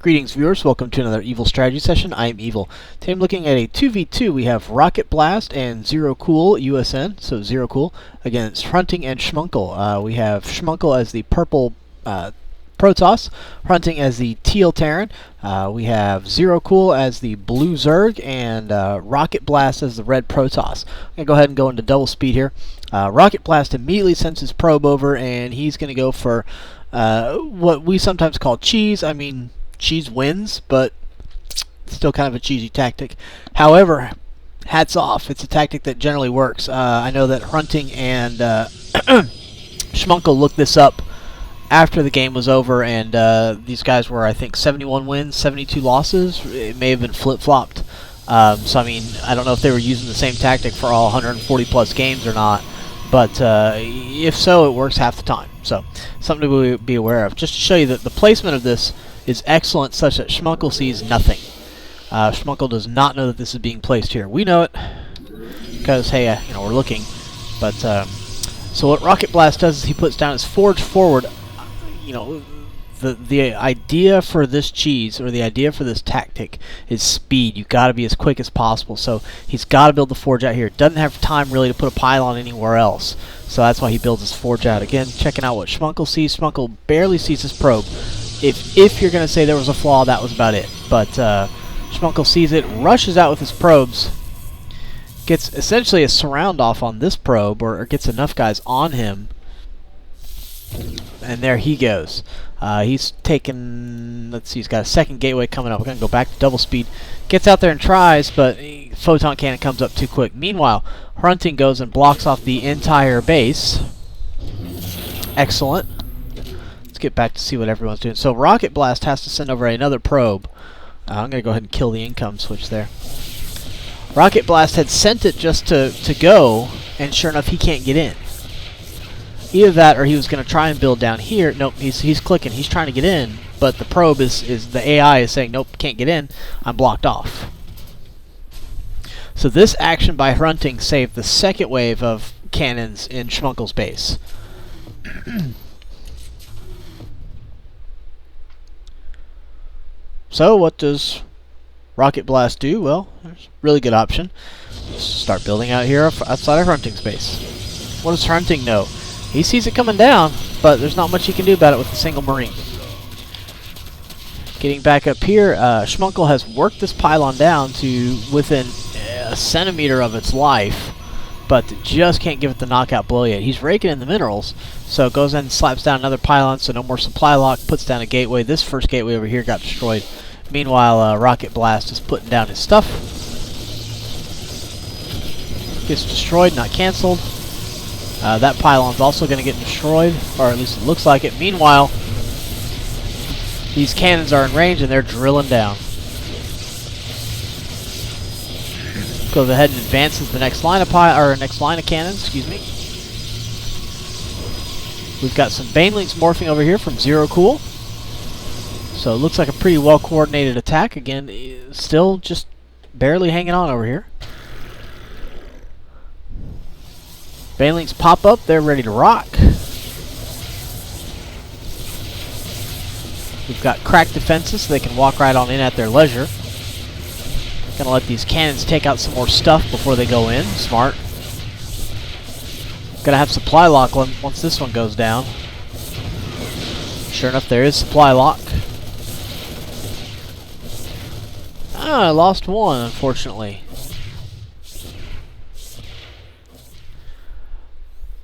Greetings viewers, welcome to another Evil Strategy session. I am Evil. Today I'm looking at a 2v2. We have Rocket Blast and Zero Cool USN, so Zero Cool, against Hrunting and Schmunkel. We have Schmunkel as the purple Protoss, Hrunting as the teal Terran. We have Zero Cool as the blue Zerg, and Rocket Blast as the red Protoss. I'm going to go ahead and go into double speed here. Rocket Blast immediately sends his probe over, and he's going to go for what we sometimes call cheese. I mean, cheese wins, but still kind of a cheesy tactic. However, hats off. It's a tactic that generally works. I know that Hrunting and Schmunkel looked this up after the game was over, and these guys were, I think, 71 wins, 72 losses. It may have been flip-flopped. So, I mean, I don't know if they were using the same tactic for all 140-plus games or not, but if so, it works half the time. So, something to be aware of. Just to show you that the placement of this is excellent, such that Schmunkel sees nothing. Schmunkel does not know that this is being placed here. We know it because, hey, you know, we're looking. But so what Rocket Blast does is he puts down his forge forward. You know, the idea for this cheese, or the idea for this tactic, is speed. You've got to be as quick as possible. So he's got to build the forge out here. Doesn't have time really to put a pylon anywhere else. So that's why he builds his forge out. Again, checking out what Schmunkel sees. Schmunkel barely sees his probe. If you're going to say there was a flaw, that was about it. But Schmunkel sees it, rushes out with his probes, gets essentially a surround off on this probe, or gets enough guys on him, and there he goes. He's taken, let's see, he's got a second gateway coming up. We're going to go back to double speed. Gets out there and tries, but photon cannon comes up too quick. Meanwhile, Hrunting goes and blocks off the entire base. Excellent. Get back to see what everyone's doing. So Rocket Blast has to send over another probe. I'm going to go ahead and kill the income switch there. Rocket Blast had sent it just to go, and sure enough, he can't get in. Either that, or he was going to try and build down here. Nope, he's clicking. He's trying to get in, but the probe is the AI is saying, nope, can't get in. I'm blocked off. So this action by Hrunting saved the second wave of cannons in Schmunkel's base. So what does Rocket Blast do? Well, there's a really good option. Start building out here outside of Hrunting's base. What does Hrunting know? He sees it coming down, but there's not much he can do about it with a single Marine. Getting back up here, Schmunkel has worked this pylon down to within a centimeter of its life, but just can't give it the knockout blow yet. He's raking in the minerals, so goes in and slaps down another pylon, so no more supply lock, puts down a gateway. This first gateway over here got destroyed. Meanwhile, Rocket Blast is putting down his stuff. Gets destroyed, not cancelled. That pylon's also going to get destroyed, or at least it looks like it. Meanwhile, these cannons are in range and they're drilling down. Goes ahead and advances the next line of cannons. Excuse me. We've got some Banelings morphing over here from Zero Cool. So it looks like a pretty well coordinated attack. Again, still just barely hanging on over here. Banelings pop up. They're ready to rock. We've got cracked defenses, so they can walk right on in at their leisure. Gonna let these cannons take out some more stuff before they go in. Smart. Gonna have supply lock once this one goes down. Sure enough, there is supply lock. I lost one, unfortunately.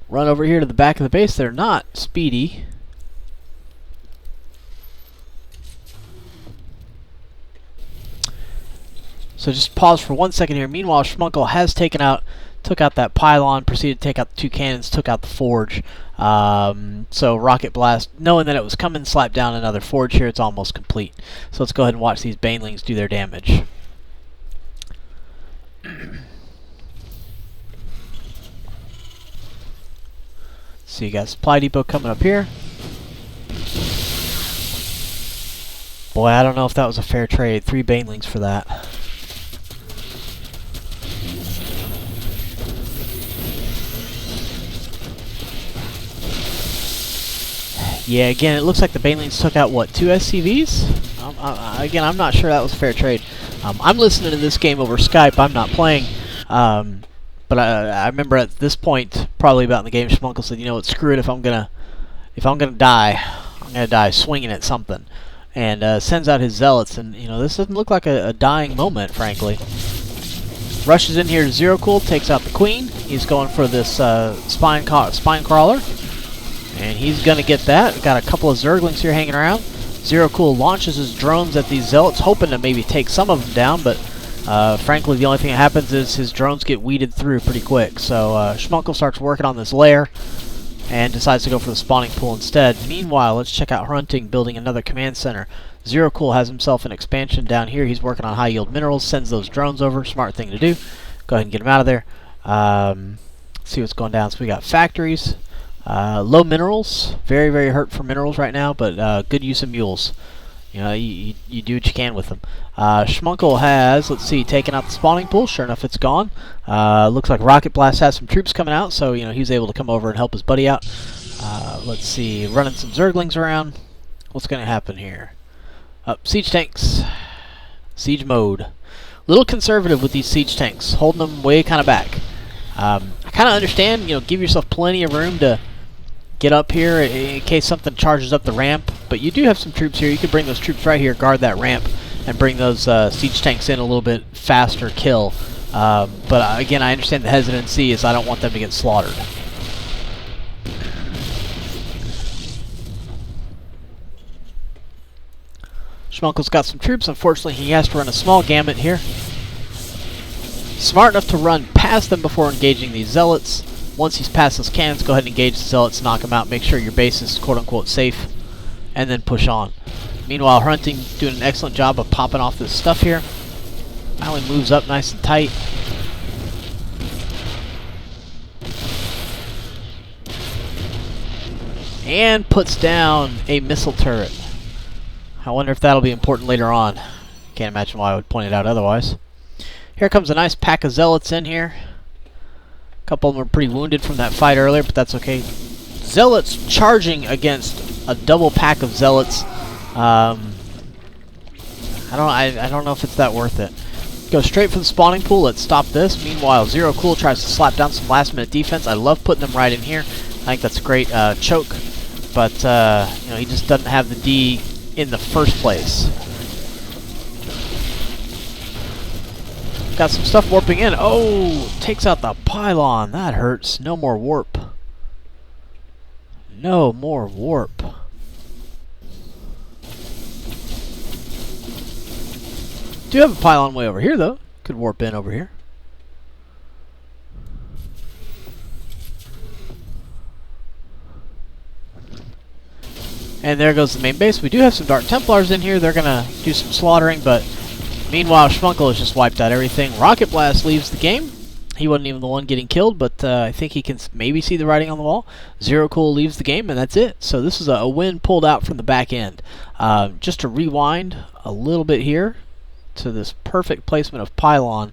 Run over here to the back of the base. They're not speedy. So just pause for 1 second here. Meanwhile, Schmunkel has took out that pylon, proceeded to take out the two cannons, took out the forge. So Rocket Blast, knowing that it was coming, slapped down another forge here. It's almost complete. So let's go ahead and watch these Banelings do their damage. So you got supply depot coming up here. Boy, I don't know if that was a fair trade. 3 Banelings for that. Yeah, again, it looks like the Banelings took out, what, 2 SCVs? Again, I'm not sure that was a fair trade. I'm listening to this game over Skype. I'm not playing. But I remember at this point, probably about in the game, Schmunkel said, "You know what? Screw it. If I'm gonna die, I'm gonna die swinging at something." And sends out his zealots. And you know, this doesn't look like a dying moment, frankly. Rushes in here to Zero Cool, takes out the queen. He's going for this spine crawler, and he's gonna get that. Got a couple of Zerglings here hanging around. Zero Cool launches his drones at these zealots, hoping to maybe take some of them down, but frankly, the only thing that happens is his drones get weeded through pretty quick. So Schmunkel starts working on this lair and decides to go for the spawning pool instead. Meanwhile, let's check out Hrunting building another command center. Zero Cool has himself an expansion down here. He's working on high yield minerals, sends those drones over. Smart thing to do. Go ahead and get him out of there. See what's going down. So we got factories. Low minerals. Very, very hurt for minerals right now, but good use of mules. You know, you do what you can with them. Schmunkel has, let's see, taken out the spawning pool. Sure enough, it's gone. Looks like Rocket Blast has some troops coming out, so you know he's able to come over and help his buddy out. Let's see, running some Zerglings around. What's going to happen here? Siege tanks. Siege mode. Little conservative with these siege tanks, holding them way kind of back. I kind of understand, you know, give yourself plenty of room to get up here in case something charges up the ramp, but you do have some troops here. You could bring those troops right here, guard that ramp, and bring those siege tanks in a little bit faster kill. But again, I understand the hesitancy is I don't want them to get slaughtered. Schmunkel's got some troops. Unfortunately, he has to run a small gamut here. Smart enough to run past them before engaging these zealots. Once he's past those cannons, go ahead and engage the zealots, knock them out, make sure your base is quote-unquote safe, and then push on. Meanwhile, Hrunting doing an excellent job of popping off this stuff here. Finally moves up nice and tight. And puts down a missile turret. I wonder if that'll be important later on. Can't imagine why I would point it out otherwise. Here comes a nice pack of zealots in here. A couple of them were pretty wounded from that fight earlier, but that's okay. Zealots charging against a double pack of zealots. I don't know if it's that worth it. Go straight for the spawning pool. Let's stop this. Meanwhile, Zero Cool tries to slap down some last-minute defense. I love putting them right in here. I think that's a great choke, but you know, he just doesn't have the D in the first place. Got some stuff warping in. Oh, takes out the pylon. That hurts. No more warp. No more warp. Do have a pylon way over here, though. Could warp in over here. And there goes the main base. We do have some Dark Templars in here. They're going to do some slaughtering, but meanwhile, Schmunkel has just wiped out everything. Rocket Blast leaves the game. He wasn't even the one getting killed, but I think he can maybe see the writing on the wall. Zero Cool leaves the game, and that's it. So this is a win pulled out from the back end. Just to rewind a little bit here to this perfect placement of pylon.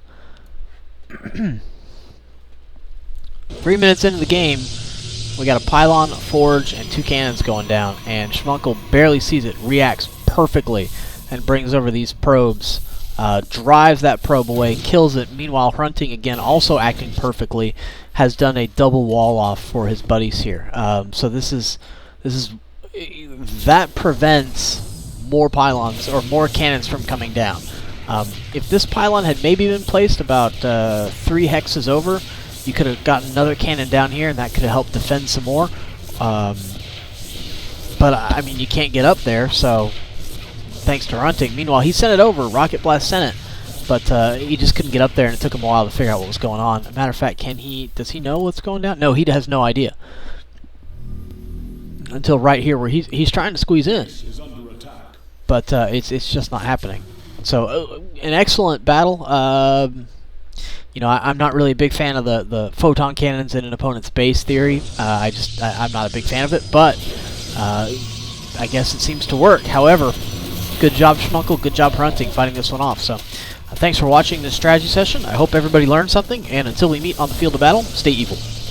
3 minutes into the game, we got a pylon, a forge, and 2 cannons going down, and Schmunkel barely sees it, reacts perfectly, and brings over these probes. Drives that probe away, kills it. Meanwhile, Hrunting, again, also acting perfectly, has done a double wall off for his buddies here. So this is that prevents more pylons or more cannons from coming down. If this pylon had maybe been placed about 3 hexes over, you could have gotten another cannon down here, and that could have helped defend some more. But I mean, you can't get up there, so thanks to Hrunting. Meanwhile, he sent it over. Rocket Blast sent it, but he just couldn't get up there, and it took him a while to figure out what was going on. As a matter of fact, does he know what's going down? No, he has no idea. Until right here, where he's trying to squeeze in, but it's just not happening. So an excellent battle. You know, I'm not really a big fan of the photon cannons in an opponent's base theory. I'm not a big fan of it, but I guess it seems to work. However, good job, Schmunkel. Good job, Hrunting, fighting this one off. So, thanks for watching this strategy session. I hope everybody learned something, and until we meet on the field of battle, stay evil.